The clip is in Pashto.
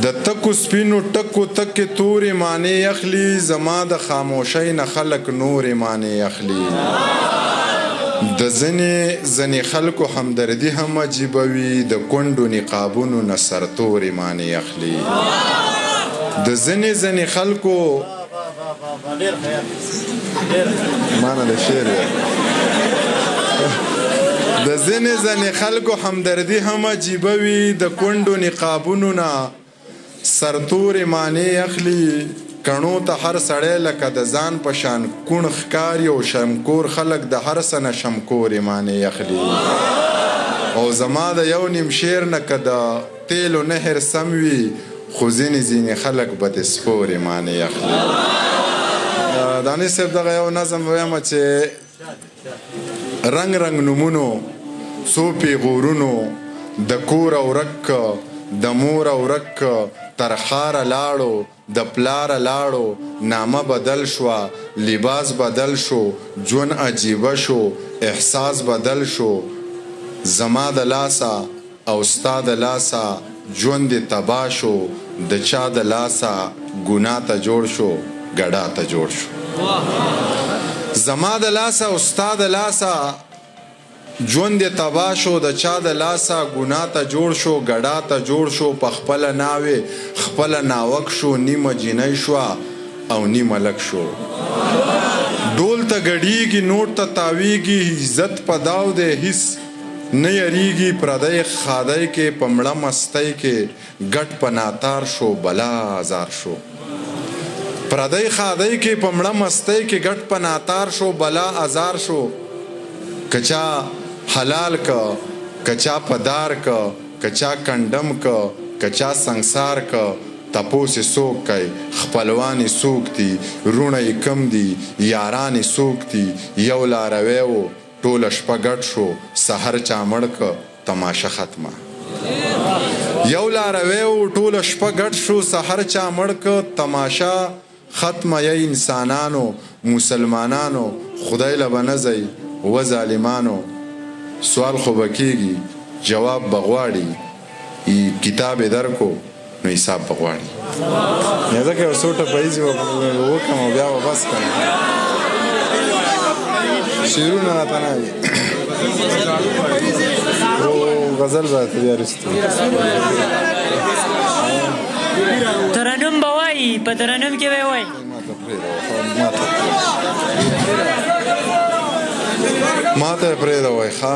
د تکو سپینو ټکو تکې تورې معنی اخلي زما د خاموشۍ نه خلک نورې معنی اخلي د ځینې خلکو همدردي هم عجیبه وي د کونډو نقابونو نه سرتورې معنی اخلي د ځینې خلکو معنی د شعر د ځینې خلکو همدردي هم عجیبه وي د کونډو نقابونو نه سرتورې معنی اخلي کڼو ته هر سړی لکه د ځان په شان کوڼ ښکاري او شمکور خلک د هر څه نه شمکورې معنی اخلي او زما د یو نیم شعر نه که د تیلو نهر سم وي خو ځینې خلک به د سپورې معنی اخلي دانش صاحب دغه یو نظم ویمه چې رنګ نومونو څو پیغورونو د کور او رک د مور او رک تر ښاره لاړو د پلاره لاړو نامه بدل شوه لباس بدل شو ژوند عجیبه شو احساس بدل شو زما د لاسه او ستا د لاسه ژوند دې تباه شو د چا د لاسه ګناه ته جوړ شو ګډا ته جوړ شو زما د لاسه او ستا د لاسه ژوند دې تباه شو د چا د لاسه ګناه ته جوړ شو ګډا ته جوړ شو په خپله ناوې خپله ناوک شو نیمه جینۍ شوه او نیمه لک شو ډول ته ګډیږي نوټ ته تاویږي عزت په داو دی هیڅ نه یریږي پردی خادی کې په مړه مستی کې ګټ په ناتار شو بلا ازار شو پردی خادی کې په مړه مستی کې ګټ په ناتار شو بلا ازار شو کچا حلال کا کچا پدار کا کچا کنډم کا کچا سنگسار کا تپوس سوک کئی خپلوانی سوک دی رونی کم دی یارانی سوک دی یو لارویو ټول شپه ګډ شو سحر چا مړ که تماشه ختمه یو لارویو ټول شپه ګډ شو سحر چا مړ که تماشه ختمه ی انسانانو مسلمانانو خدای لبنزی و ظالمانو سوال خو بکیږي جواب بغواړي کتاب درکو نو حساب بغواړي یا ځکه یو څو ټپاییزې وکړم او بیا به بس کړم شعرونه راته نه وي او غزل به ته بیا رستو ترنم به وایي په ترنم کې به یې وایي ما ته پرېږده وایي ښه